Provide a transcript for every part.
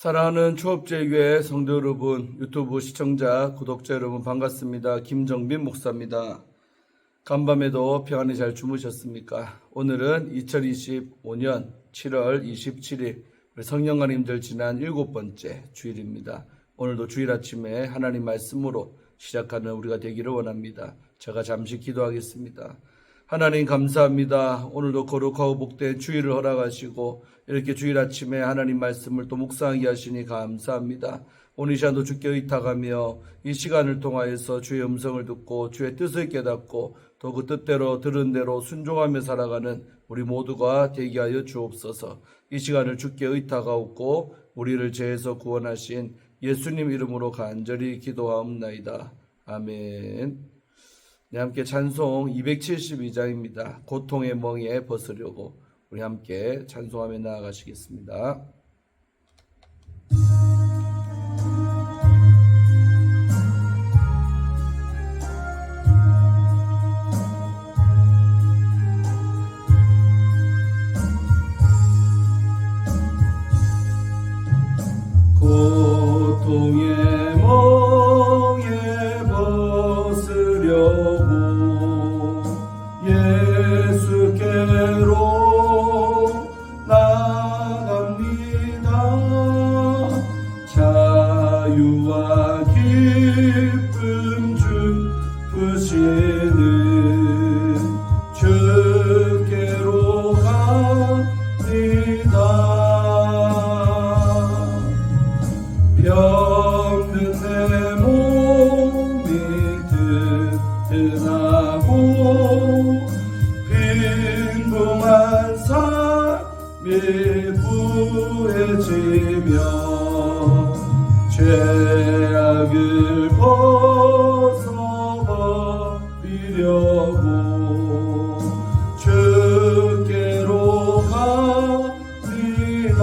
사랑하는 초업제교회 성도 여러분, 유튜브 시청자, 구독자 여러분 반갑습니다. 김정빈 목사입니다. 간밤에도 평안히 잘 주무셨습니까? 오늘은 2025년 7월 27일 우리 성령가님들 지난 7번째 주일입니다. 오늘도 주일 아침에 하나님 말씀으로 시작하는 우리가 되기를 원합니다. 제가 잠시 기도하겠습니다. 하나님 감사합니다. 오늘도 거룩하고 복된 주일을 허락하시고 이렇게 주일 아침에 하나님 말씀을 또 묵상하게 하시니 감사합니다. 오늘 이 시간도 주께 의탁하며 이 시간을 통하여서 주의 음성을 듣고 주의 뜻을 깨닫고 또 그 뜻대로 들은 대로 순종하며 살아가는 우리 모두가 되게 하여 주옵소서. 이 시간을 주께 의탁하옵고 우리를 죄에서 구원하신 예수님 이름으로 간절히 기도하옵나이다. 아멘. 네, 함께 찬송 272장입니다. 고통의 멍에 벗으려고 우리 함께 찬송하며 나아가시겠습니다. 고통의 멍에 벗으려고 예수께로 나갑니다. 자유와 기쁨 주시는 주께로 갑니다. 병든 내 몸이 든든하고 빈궁한 삶이 부해지며 죄악을 벗어버리려고 주께로 갑니다.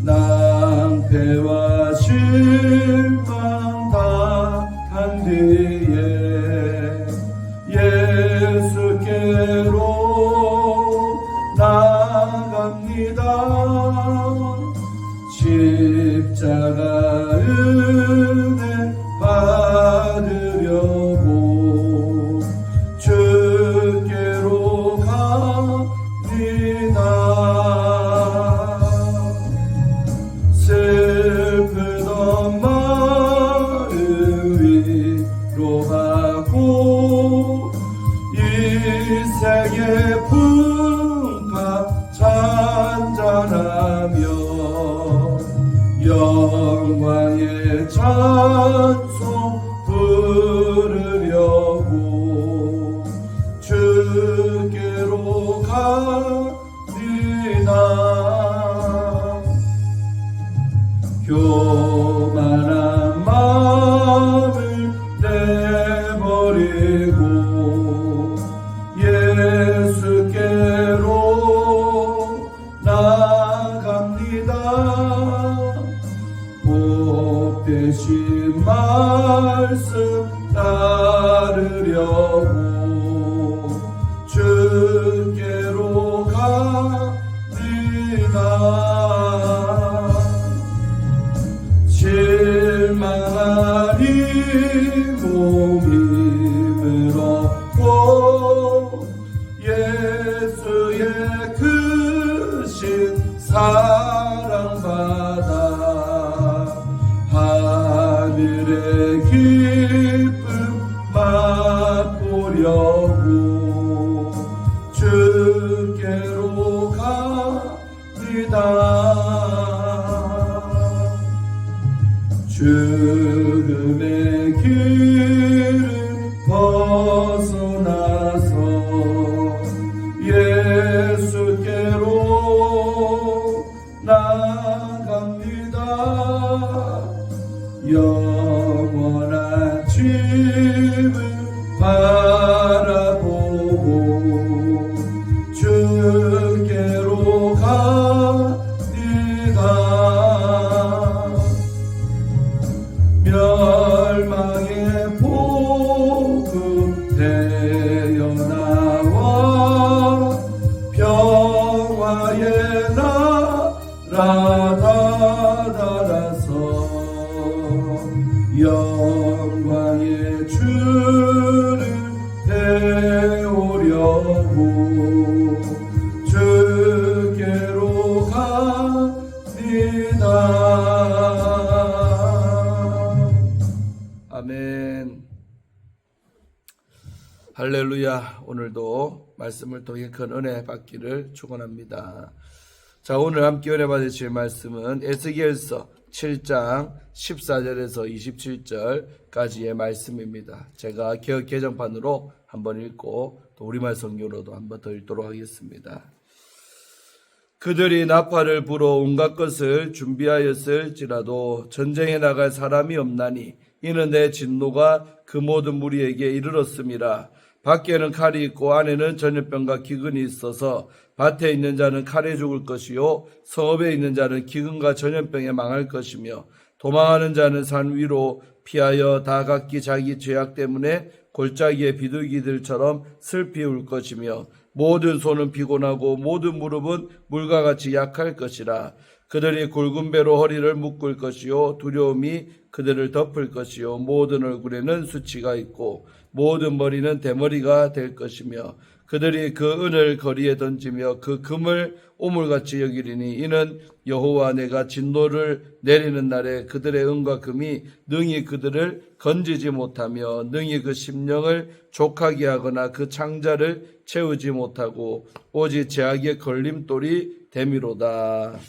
낭패와 실망 다 한 뒤에 예수께로 나갑니다. 십자가 은혜 받으려고 주께로 갑니다. 슬프던 마음 위로하고 이 세계 풍파 찬잔하며 영광의 찬송 부르려고 주께로 갑니다. 교만한 마음을 내버리고 예수께로 나갑니다. 복되신 말씀 따르려고 주께로 갑니다. 실망하니 몸이 물었고 예수의 크신 사랑받아 하늘의 기쁨 맛보려고 주께로 갑니다. 죽음의 길을 벗어나서 예수께로 나갑니다. 영원한 집을 바라보고 주께로 갑니다. 멸망의 복음 되어 나와 평화의 나 나타나서 영광의 주를 배우려고 주께로 갑니다. 아멘. 할렐루야. 오늘도 말씀을 통해 큰 은혜 받기를 축원합니다. 자, 오늘 함께 은혜 받으실 말씀은 에스겔서 7장 14절에서 27절까지의 말씀입니다. 제가 개역 개정판으로 한번 읽고 또 우리말 성경으로도 한번 더 읽도록 하겠습니다. 그들이 나팔을 불어 온갖 것을 준비하였을지라도 전쟁에 나갈 사람이 없나니 이는 내 진노가 그 모든 무리에게 이르렀음이라. 밖에는 칼이 있고 안에는 전염병과 기근이 있어서 밭에 있는 자는 칼에 죽을 것이요 성읍에 있는 자는 기근과 전염병에 망할 것이며 도망하는 자는 산 위로 피하여 다 각기 자기 죄악 때문에 골짜기의 비둘기들처럼 슬피 울 것이며 모든 손은 피곤하고 모든 무릎은 물과 같이 약할 것이라. 그들이 굵은 배로 허리를 묶을 것이요 두려움이 그들을 덮을 것이요 모든 얼굴에는 수치가 있고 모든 머리는 대머리가 될 것이며 그들이 그 은을 거리에 던지며 그 금을 오물같이 여기리니 이는 여호와 내가 진노를 내리는 날에 그들의 은과 금이 능히 그들을 건지지 못하며 능히 그 심령을 족하게 하거나 그 창자를 채우지 못하고 오직 죄악의 걸림돌이 됨이로다.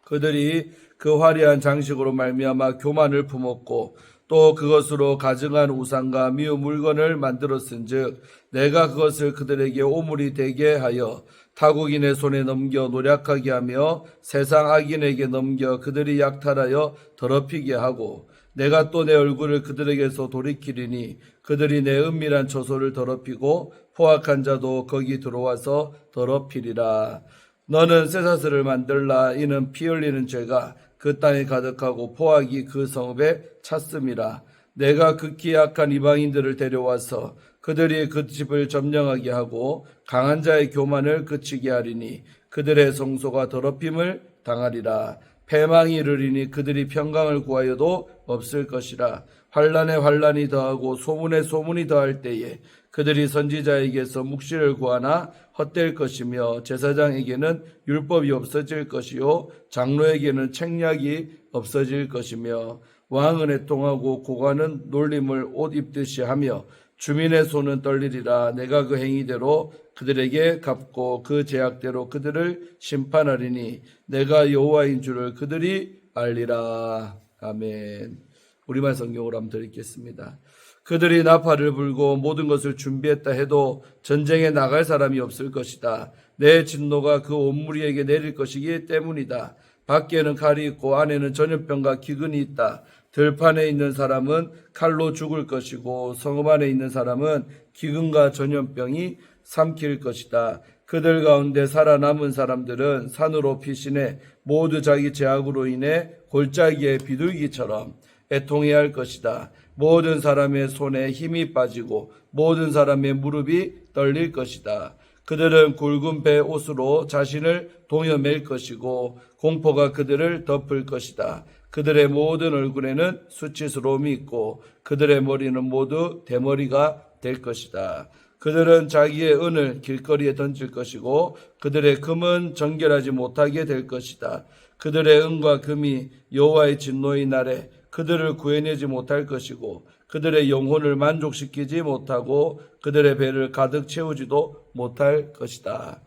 그들이 그 화려한 장식으로 말미암아 교만을 품었고 또 그것으로 가증한 우상과 미운 물건을 만들었은즉 내가 그것을 그들에게 오물이 되게 하여 타국인의 손에 넘겨 노략하게 하며 세상 악인에게 넘겨 그들이 약탈하여 더럽히게 하고 내가 또 내 얼굴을 그들에게서 돌이키리니 그들이 내 은밀한 처소를 더럽히고 포악한 자도 거기 들어와서 더럽히리라. 너는 쇠사슬을 만들라. 이는 피 흘리는 죄가 그 땅에 가득하고 포악이 그 성읍에 찼음이라. 내가 극히 약한 이방인들을 데려와서 그들이 그 집을 점령하게 하고 강한 자의 교만을 그치게 하리니 그들의 성소가 더럽힘을 당하리라. 패망이 이르리니 그들이 평강을 구하여도 없을 것이라. 환난에 환난이 더하고 소문에 소문이 더할 때에 그들이 선지자에게서 묵시를 구하나 헛될 것이며 제사장에게는 율법이 없어질 것이요 장로에게는 책략이 없어질 것이며 왕은 애통하고 고관은 놀림을 옷 입듯이 하며 주민의 손은 떨리리라. 내가 그 행위대로 그들에게 갚고 그 죄악대로 그들을 심판하리니 내가 여호와인 줄을 그들이 알리라. 아멘. 우리말 성경으로 한번 읽겠습니다. 그들이 나팔을 불고 모든 것을 준비했다 해도 전쟁에 나갈 사람이 없을 것이다. 내 진노가 그 온 무리에게 내릴 것이기 때문이다. 밖에는 칼이 있고 안에는 전염병과 기근이 있다. 들판에 있는 사람은 칼로 죽을 것이고 성읍 안에 있는 사람은 기근과 전염병이 삼킬 것이다. 그들 가운데 살아남은 사람들은 산으로 피신해 모두 자기 죄악으로 인해 골짜기의 비둘기처럼 애통해야 할 것이다. 모든 사람의 손에 힘이 빠지고 모든 사람의 무릎이 떨릴 것이다. 그들은 굵은 배 옷으로 자신을 동여맬 것이고 공포가 그들을 덮을 것이다. 그들의 모든 얼굴에는 수치스러움이 있고 그들의 머리는 모두 대머리가 될 것이다. 그들은 자기의 은을 길거리에 던질 것이고 그들의 금은 정결하지 못하게 될 것이다. 그들의 은과 금이 여호와의 진노의 날에 그들을 구해내지 못할 것이고 그들의 영혼을 만족시키지 못하고 그들의 배를 가득 채우지도 못할 것이다.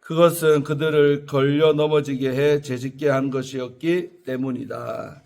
그것은 그들을 걸려 넘어지게 해 죄짓게 한 것이었기 때문이다.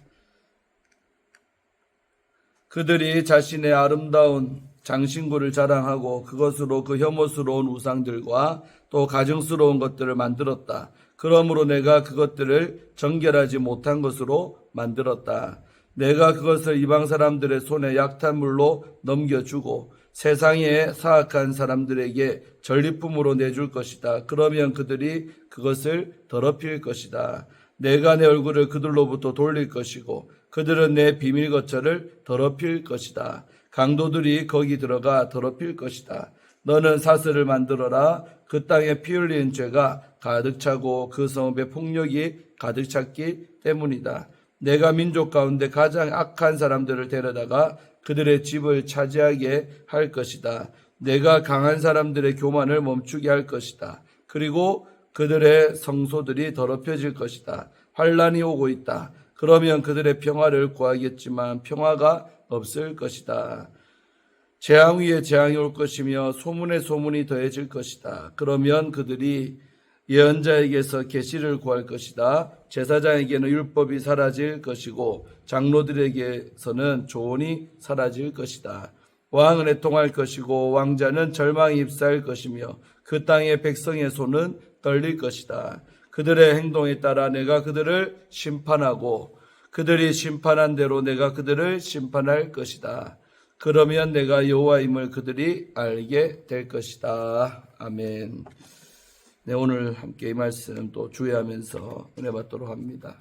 그들이 자신의 아름다운 장신구를 자랑하고 그것으로 그 혐오스러운 우상들과 또 가증스러운 것들을 만들었다. 그러므로 내가 그것들을 정결하지 못한 것으로 만들었다. 내가 그것을 이방 사람들의 손에 약탈물로 넘겨주고 세상의 사악한 사람들에게 전리품으로 내줄 것이다. 그러면 그들이 그것을 더럽힐 것이다. 내가 내 얼굴을 그들로부터 돌릴 것이고 그들은 내 비밀 거처를 더럽힐 것이다. 강도들이 거기 들어가 더럽힐 것이다. 너는 사슬을 만들어라. 그 땅에 피 흘리는 죄가 가득 차고 그 성읍에 폭력이 가득 찼기 때문이다. 내가 민족 가운데 가장 악한 사람들을 데려다가 그들의 집을 차지하게 할 것이다. 내가 강한 사람들의 교만을 멈추게 할 것이다. 그리고 그들의 성소들이 더럽혀질 것이다. 환란이 오고 있다. 그러면 그들의 평화를 구하겠지만 평화가 없을 것이다. 재앙 위에 재앙이 올 것이며 소문에 소문이 더해질 것이다. 그러면 그들이 예언자에게서 계시를 구할 것이다. 제사장에게는 율법이 사라질 것이고 장로들에게서는 조언이 사라질 것이다. 왕은 애통할 것이고 왕자는 절망에 휩싸일 것이며 그 땅의 백성의 손은 떨릴 것이다. 그들의 행동에 따라 내가 그들을 심판하고 그들이 심판한 대로 내가 그들을 심판할 것이다. 그러면 내가 여호와임을 그들이 알게 될 것이다. 아멘. 네, 오늘 함께 이 말씀 또 주의하면서 은혜 받도록 합니다.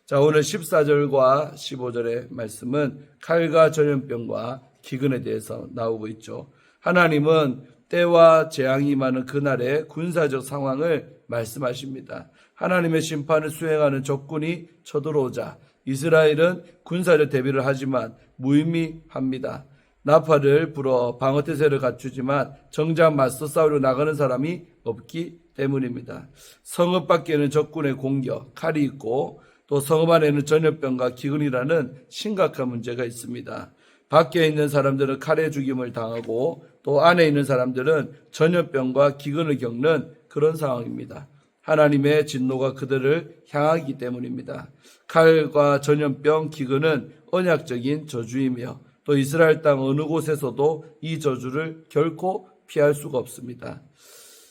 자, 오늘 14절과 15절의 말씀은 칼과 전염병과 기근에 대해서 나오고 있죠. 하나님은 때와 재앙이 많은 그날의 군사적 상황을 말씀하십니다. 하나님의 심판을 수행하는 적군이 쳐들어오자 이스라엘은 군사적 대비를 하지만 무의미합니다. 나팔을 불어 방어태세를 갖추지만 정작 맞서 싸우려 나가는 사람이 없기 때문입니다. 성읍 밖에는 적군의 공격, 칼이 있고 또 성읍 안에는 전염병과 기근이라는 심각한 문제가 있습니다. 밖에 있는 사람들은 칼에 죽임을 당하고 또 안에 있는 사람들은 전염병과 기근을 겪는 그런 상황입니다. 하나님의 진노가 그들을 향하기 때문입니다. 칼과 전염병, 기근은 언약적인 저주이며 또 이스라엘 땅 어느 곳에서도 이 저주를 결코 피할 수가 없습니다.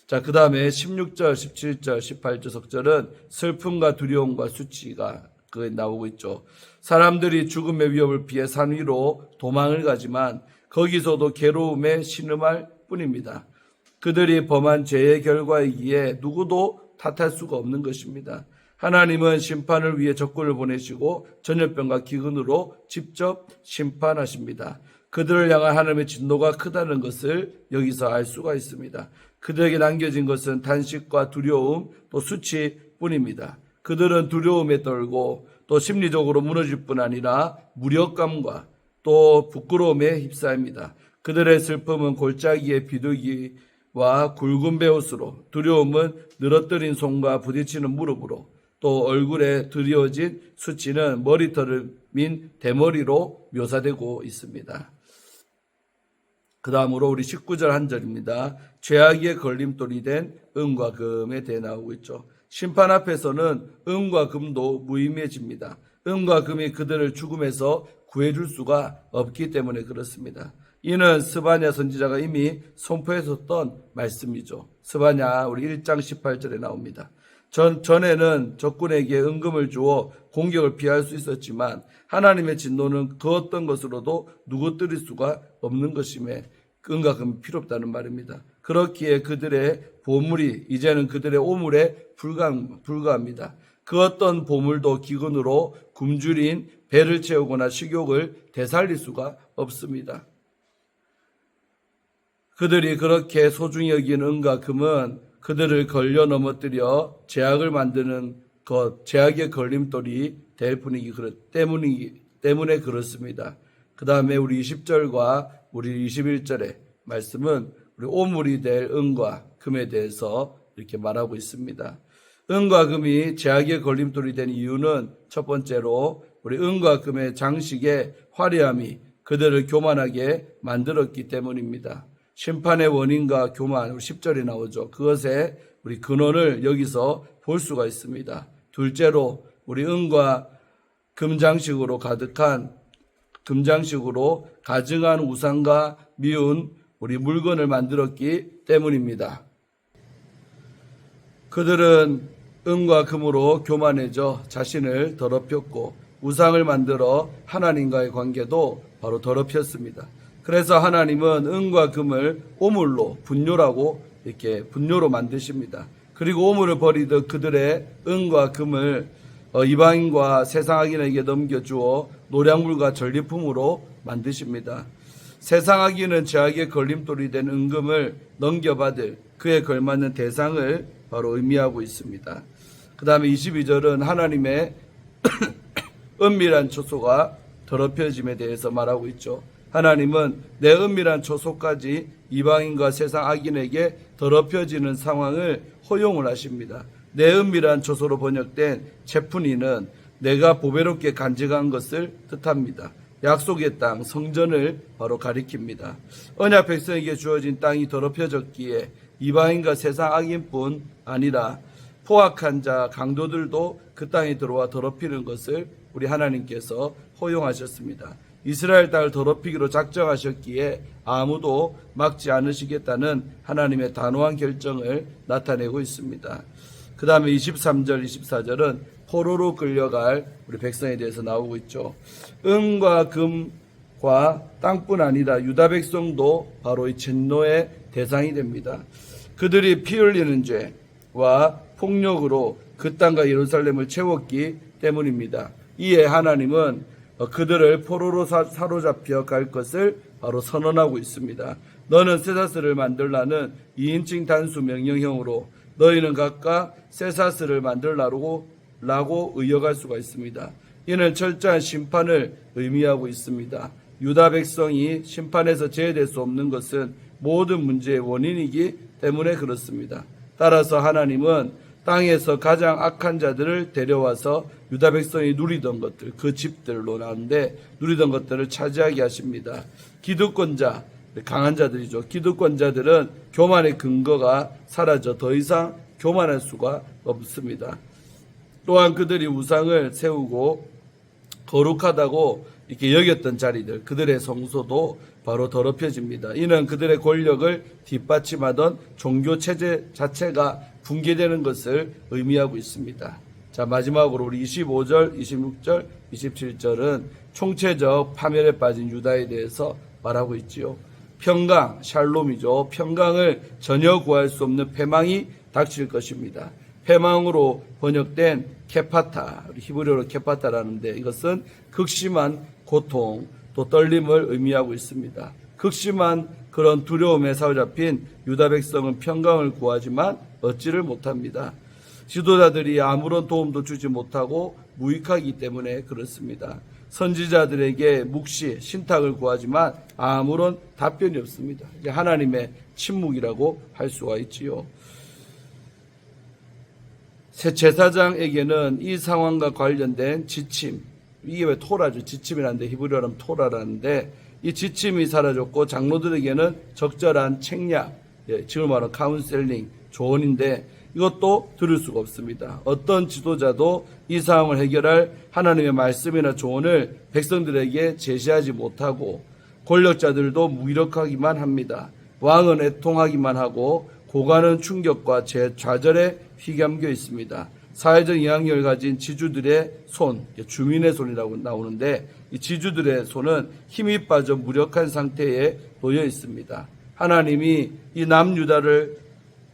자, 그 다음에 16절, 17절, 18절 석절은 슬픔과 두려움과 수치가 나오고 있죠. 사람들이 죽음의 위협을 피해 산 위로 도망을 가지만 거기서도 괴로움에 신음할 뿐입니다. 그들이 범한 죄의 결과이기에 누구도 탓할 수가 없는 것입니다. 하나님은 심판을 위해 적군을 보내시고 전염병과 기근으로 직접 심판하십니다. 그들을 향한 하나님의 진노가 크다는 것을 여기서 알 수가 있습니다. 그들에게 남겨진 것은 탄식과 두려움 또 수치뿐입니다. 그들은 두려움에 떨고 또 심리적으로 무너질 뿐 아니라 무력감과 또 부끄러움에 휩싸입니다. 그들의 슬픔은 골짜기의 비둘기와 굵은 베옷으로, 두려움은 늘어뜨린 손과 부딪히는 무릎으로, 또 얼굴에 드리워진 수치는 머리털을 민 대머리로 묘사되고 있습니다. 그 다음으로 우리 19절 한 절입니다. 죄악의 걸림돌이 된 은과 금에 대해 나오고 있죠. 심판 앞에서는 은과 금도 무의미해집니다. 은과 금이 그들을 죽음에서 구해줄 수가 없기 때문에 그렇습니다. 이는 스바냐 선지자가 이미 선포했었던 말씀이죠. 스바냐 우리 1장 18절에 나옵니다. 전에는 적군에게 은금을 주어 공격을 피할 수 있었지만 하나님의 진노는 그 어떤 것으로도 누구뜨릴 수가 없는 것임에 은과 금이 필요 없다는 말입니다. 그렇기에 그들의 보물이 이제는 그들의 오물에 불과합니다. 그 어떤 보물도 기근으로 굶주린 배를 채우거나 식욕을 되살릴 수가 없습니다. 그들이 그렇게 소중히 여긴 은과 금은 그들을 걸려 넘어뜨려 죄악을 만드는 것, 죄악의 걸림돌이 될 뿐이기 때문에 그렇습니다. 그 다음에 우리 20절과 우리 21절의 말씀은 우리 오물이 될 은과 금에 대해서 이렇게 말하고 있습니다. 은과 금이 죄악의 걸림돌이 된 이유는 첫 번째로 우리 은과 금의 장식의 화려함이 그들을 교만하게 만들었기 때문입니다. 심판의 원인과 교만, 10절에 나오죠. 그것의 우리 근원을 여기서 볼 수가 있습니다. 둘째로 우리 은과 금장식으로 가증한 우상과 미운 우리 물건을 만들었기 때문입니다. 그들은 은과 금으로 교만해져 자신을 더럽혔고 우상을 만들어 하나님과의 관계도 바로 더럽혔습니다. 그래서 하나님은 은과 금을 오물로 분뇨로 만드십니다. 그리고 오물을 버리듯 그들의 은과 금을 이방인과 세상 악인에게 넘겨주어 노량물과 전리품으로 만드십니다. 세상 악인은 죄악의 걸림돌이 된 은금을 넘겨받을 그에 걸맞는 대상을 바로 의미하고 있습니다. 그 다음에 22절은 하나님의 은밀한 초소가 더럽혀짐에 대해서 말하고 있죠. 하나님은 내 은밀한 초소까지 이방인과 세상 악인에게 더럽혀지는 상황을 허용을 하십니다. 내 은밀한 초소로 번역된 체프니는 내가 보배롭게 간직한 것을 뜻합니다. 약속의 땅, 성전을 바로 가리킵니다. 언약 백성에게 주어진 땅이 더럽혀졌기에 이방인과 세상 악인뿐 아니라 포악한 자, 강도들도 그 땅에 들어와 더럽히는 것을 우리 하나님께서 허용하셨습니다. 이스라엘 땅을 더럽히기로 작정하셨기에 아무도 막지 않으시겠다는 하나님의 단호한 결정을 나타내고 있습니다. 그 다음에 23절, 24절은 포로로 끌려갈 우리 백성에 대해서 나오고 있죠. 은과 금과 땅뿐 아니라 유다 백성도 바로 이 진노의 대상이 됩니다. 그들이 피 흘리는 죄와 폭력으로 그 땅과 예루살렘을 채웠기 때문입니다. 이에 하나님은 그들을 포로로 사로잡혀 갈 것을 바로 선언하고 있습니다. 너는 쇠사슬을 만들라는 2인칭 단수 명령형으로 너희는 각각 쇠사슬을 만들라고 의역할 수가 있습니다. 이는 철저한 심판을 의미하고 있습니다. 유다 백성이 심판에서 제외될 수 없는 것은 모든 문제의 원인이기 때문에 그렇습니다. 따라서 하나님은 땅에서 가장 악한 자들을 데려와서 유다 백성이 누리던 것들, 그 집들로 나오는데 누리던 것들을 차지하게 하십니다. 기득권자, 강한 자들이죠. 기득권자들은 교만의 근거가 사라져 더 이상 교만할 수가 없습니다. 또한 그들이 우상을 세우고 거룩하다고 이렇게 여겼던 자리들, 그들의 성소도 바로 더럽혀집니다. 이는 그들의 권력을 뒷받침하던 종교 체제 자체가 붕괴되는 것을 의미하고 있습니다. 자, 마지막으로 우리 25절, 26절, 27절은 총체적 파멸에 빠진 유다에 대해서 말하고 있지요. 평강, 샬롬이죠. 평강을 전혀 구할 수 없는 패망이 닥칠 것입니다. 패망으로 번역된 케파타, 히브리어로 케파타라는데 이것은 극심한 고통, 또 떨림을 의미하고 있습니다. 극심한 그런 두려움에 사로잡힌 유다 백성은 평강을 구하지만 얻지를 못합니다. 지도자들이 아무런 도움도 주지 못하고 무익하기 때문에 그렇습니다. 선지자들에게 묵시, 신탁을 구하지만 아무런 답변이 없습니다. 이제 하나님의 침묵이라고 할 수가 있지요. 제사장에게는 이 상황과 관련된 지침, 이게 왜 토라죠? 지침이라는데 히브리어로 하면 토라라는데 이 지침이 사라졌고 장로들에게는 적절한 책략, 지금 말하는 카운셀링, 조언인데 이것도 들을 수가 없습니다. 어떤 지도자도 이 상황을 해결할 하나님의 말씀이나 조언을 백성들에게 제시하지 못하고 권력자들도 무기력하기만 합니다. 왕은 애통하기만 하고 고관은 충격과 좌절에 휘감겨 있습니다. 사회적 영향력을 가진 지주들의 손, 주민의 손이라고 나오는데 이 지주들의 손은 힘이 빠져 무력한 상태에 놓여 있습니다. 하나님이 이 남유다를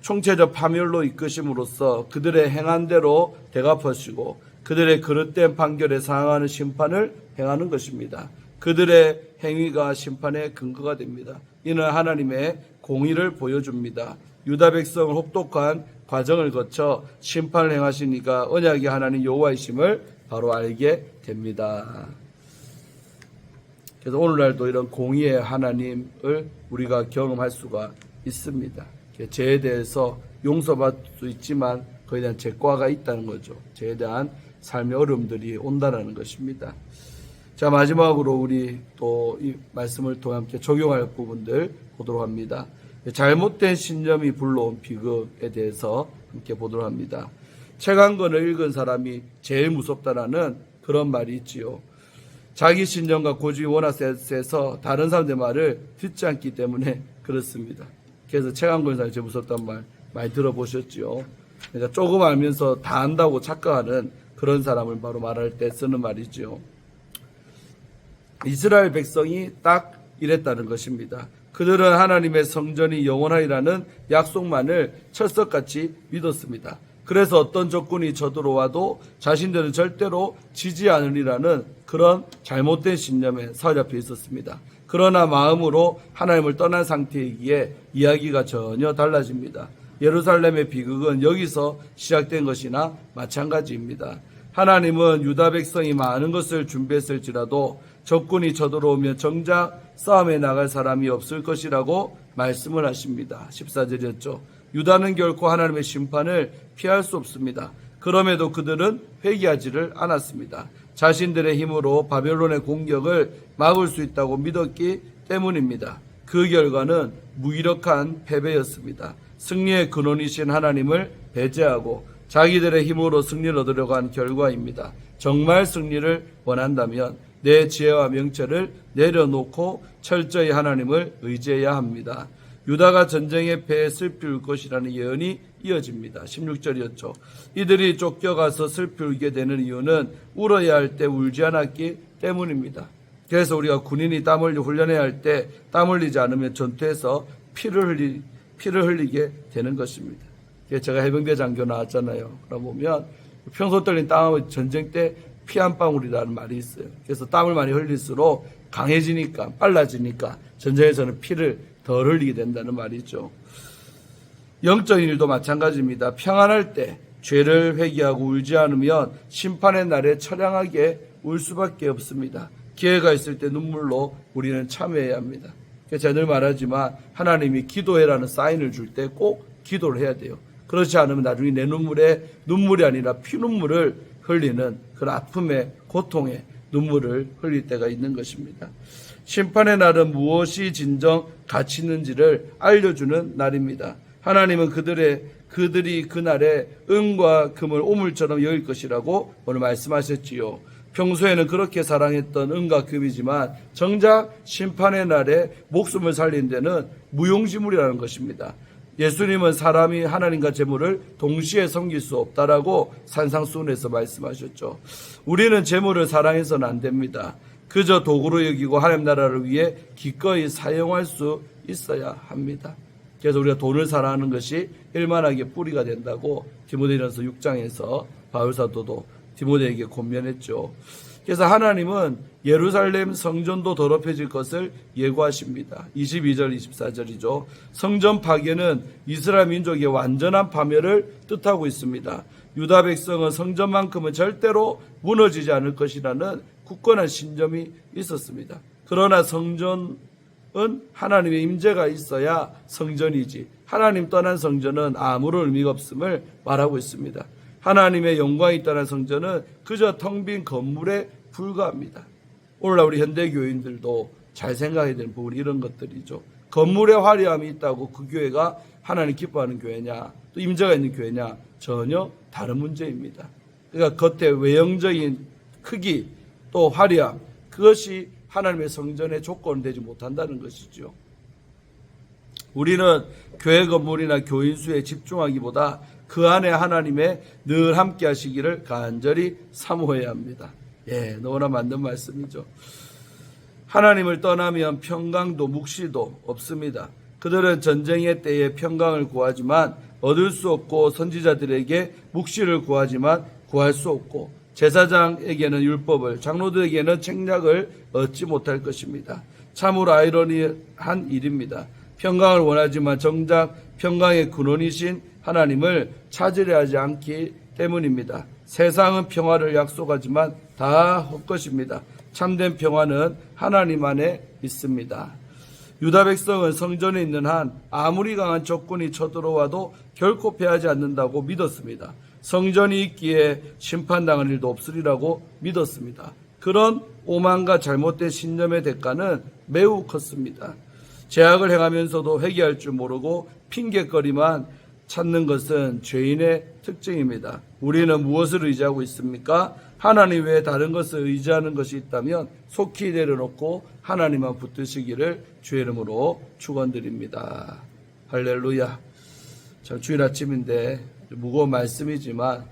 총체적 파멸로 이끄심으로써 그들의 행한 대로 대갚으시고 그들의 그릇된 판결에 상응하는 심판을 행하는 것입니다. 그들의 행위가 심판의 근거가 됩니다. 이는 하나님의 공의를 보여줍니다. 유다 백성을 혹독한 과정을 거쳐 심판을 행하시니까 언약의 하나님 여호와이심을 바로 알게 됩니다. 그래서 오늘날도 이런 공의의 하나님을 우리가 경험할 수가 있습니다. 죄에 대해서 용서받을 수 있지만 그에 대한 죄과가 있다는 거죠. 죄에 대한 삶의 어려움들이 온다는 것입니다. 자, 마지막으로 우리 또 이 말씀을 통해 함께 적용할 부분들 보도록 합니다. 잘못된 신념이 불러온 비극에 대해서 함께 보도록 합니다. 책 한 권을 읽은 사람이 제일 무섭다라는 그런 말이 있지요. 자기 신념과 고집이 워낙 세서 다른 사람들의 말을 듣지 않기 때문에 그렇습니다. 그래서 책 한 권을 사람이 제일 무섭다는 말 많이 들어보셨죠. 그러니까 조금 알면서 다 안다고 착각하는 그런 사람을 바로 말할 때 쓰는 말이죠. 이스라엘 백성이 딱 이랬다는 것입니다. 그들은 하나님의 성전이 영원하리라는 약속만을 철석같이 믿었습니다. 그래서 어떤 조건이 저들어와도 자신들은 절대로 지지 않으리라는 그런 잘못된 신념에 사로잡혀 있었습니다. 그러나 마음으로 하나님을 떠난 상태이기에 이야기가 전혀 달라집니다. 예루살렘의 비극은 여기서 시작된 것이나 마찬가지입니다. 하나님은 유다 백성이 많은 것을 준비했을지라도 적군이 쳐들어오면 정작 싸움에 나갈 사람이 없을 것이라고 말씀을 하십니다. 14절이었죠. 유다는 결코 하나님의 심판을 피할 수 없습니다. 그럼에도 그들은 회개하지를 않았습니다. 자신들의 힘으로 바벨론의 공격을 막을 수 있다고 믿었기 때문입니다. 그 결과는 무기력한 패배였습니다. 승리의 근원이신 하나님을 배제하고 자기들의 힘으로 승리를 얻으려고 한 결과입니다. 정말 승리를 원한다면 내 지혜와 명철을 내려놓고 철저히 하나님을 의지해야 합니다. 유다가 전쟁에 패해 슬피 울 것이라는 예언이 이어집니다. 16절이었죠. 이들이 쫓겨가서 슬피 울게 되는 이유는 울어야 할 때 울지 않았기 때문입니다. 그래서 우리가 군인이 땀 흘리 훈련해야 할 때 땀 흘리지 않으면 전투에서 피를 흘리게 되는 것입니다. 제가 해병대 장교 나왔잖아요. 그러다 보면 평소 떨린 땀은 전쟁 때 피 한 방울이라는 말이 있어요. 그래서 땀을 많이 흘릴수록 강해지니까 빨라지니까 전쟁에서는 피를 덜 흘리게 된다는 말이죠. 영적인 일도 마찬가지입니다. 평안할 때 죄를 회개하고 울지 않으면 심판의 날에 처량하게 울 수밖에 없습니다. 기회가 있을 때 눈물로 우리는 참여해야 합니다. 제가 늘 말하지만 하나님이 기도해라는 사인을 줄 때 꼭 기도를 해야 돼요. 그렇지 않으면 나중에 내 눈물이 아니라 피눈물을 흘리는 그런 아픔의 고통의 눈물을 흘릴 때가 있는 것입니다. 심판의 날은 무엇이 진정 가치 있는지를 알려주는 날입니다. 하나님은 그들이 그날에 은과 금을 오물처럼 여길 것이라고 오늘 말씀하셨지요. 평소에는 그렇게 사랑했던 은과 금이지만 정작 심판의 날에 목숨을 살린 데는 무용지물이라는 것입니다. 예수님은 사람이 하나님과 재물을 동시에 섬길 수 없다라고 산상수훈에서 말씀하셨죠. 우리는 재물을 사랑해서는 안 됩니다. 그저 도구로 여기고 하나님 나라를 위해 기꺼이 사용할 수 있어야 합니다. 그래서 우리가 돈을 사랑하는 것이 일만하게 뿌리가 된다고 디모데전서 6장에서 바울사도도 디모데에게 권면했죠. 그래서 하나님은 예루살렘 성전도 더럽혀질 것을 예고하십니다. 22절 24절이죠. 성전 파괴는 이스라엘 민족의 완전한 파멸을 뜻하고 있습니다. 유다 백성은 성전만큼은 절대로 무너지지 않을 것이라는 굳건한 신념이 있었습니다. 그러나 성전은 하나님의 임재가 있어야 성전이지 하나님 떠난 성전은 아무런 의미가 없음을 말하고 있습니다. 하나님의 영광이 떠난 성전은 그저 텅 빈 건물에 불과합니다. 오늘날 우리 현대교인들도 잘 생각해야 되는 부분이 이런 것들이죠. 건물에 화려함이 있다고 그 교회가 하나님 기뻐하는 교회냐 또 임재가 있는 교회냐 전혀 다른 문제입니다. 그러니까 겉에 외형적인 크기 또 화려함 그것이 하나님의 성전의 조건이 되지 못한다는 것이죠. 우리는 교회 건물이나 교인 수에 집중하기보다 그 안에 하나님의 늘 함께 하시기를 간절히 사모해야 합니다. 너무나 맞는 말씀이죠. 하나님을 떠나면 평강도 묵시도 없습니다. 그들은 전쟁의 때에 평강을 구하지만 얻을 수 없고 선지자들에게 묵시를 구하지만 구할 수 없고 제사장에게는 율법을 장로들에게는 책략을 얻지 못할 것입니다. 참으로 아이러니한 일입니다. 평강을 원하지만 정작 평강의 근원이신 하나님을 찾으려 하지 않기 때문입니다. 세상은 평화를 약속하지만 다 헛것입니다. 참된 평화는 하나님 안에 있습니다. 유다 백성은 성전에 있는 한 아무리 강한 적군이 쳐들어와도 결코 패하지 않는다고 믿었습니다. 성전이 있기에 심판당할 일도 없으리라고 믿었습니다. 그런 오만과 잘못된 신념의 대가는 매우 컸습니다. 죄악을 행하면서도 회개할 줄 모르고 핑계거리만 찾는 것은 죄인의 특징입니다. 우리는 무엇을 의지하고 있습니까? 하나님 외에 다른 것을 의지하는 것이 있다면 속히 내려놓고 하나님만 붙드시기를 주의 이름으로 축원드립니다. 할렐루야. 참 주일 아침인데 무거운 말씀이지만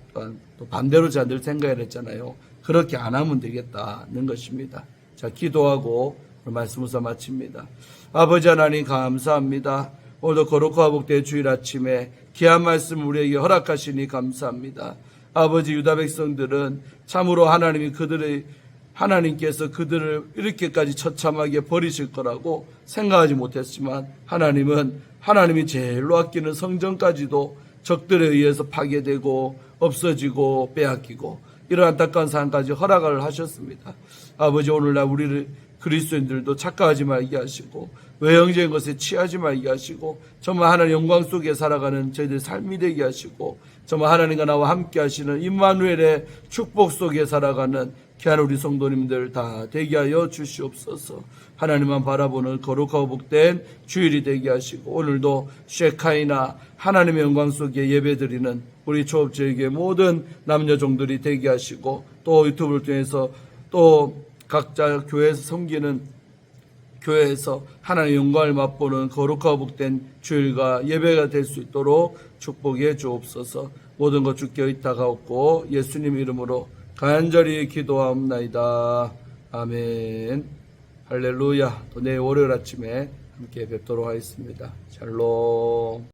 또 반대로 제가 늘 생각을 했잖아요. 그렇게 안 하면 되겠다는 것입니다. 자, 기도하고 말씀 우선 마칩니다. 아버지 하나님 감사합니다. 오늘도 거룩하고 복된 주일 아침에 귀한 말씀 우리에게 허락하시니 감사합니다. 아버지 유다 백성들은 참으로 하나님이 그들의 하나님께서 그들을 이렇게까지 처참하게 버리실 거라고 생각하지 못했지만 하나님은 하나님이 제일로 아끼는 성전까지도 적들에 의해서 파괴되고 없어지고 빼앗기고 이런 안타까운 상황까지 허락을 하셨습니다. 아버지, 오늘날 우리를 그리스도인들도 착각하지 말게 하시고 외형적인 것에 취하지 말게 하시고 정말 하나님 영광 속에 살아가는 저희들 삶이 되게 하시고 정말 하나님과 나와 함께 하시는 임마누엘의 축복 속에 살아가는 귀한 우리 성도님들 다 되게 하여 주시옵소서. 하나님만 바라보는 거룩하고 복된 주일이 되게 하시고 오늘도 쉐카이나 하나님의 영광 속에 예배드리는 우리 초업제에게 모든 남녀 종들이 되게 하시고 또 유튜브를 통해서 또 각자 교회에서 섬기는 교회에서 하나님의 영광을 맛보는 거룩하고 복된 주일과 예배가 될 수 있도록 축복해 주옵소서. 모든 것 주께 의탁하옵고 예수님 이름으로 간절히 기도하옵나이다. 아멘. 할렐루야. 또 내일 월요일 아침에 함께 뵙도록 하겠습니다. 샬롬.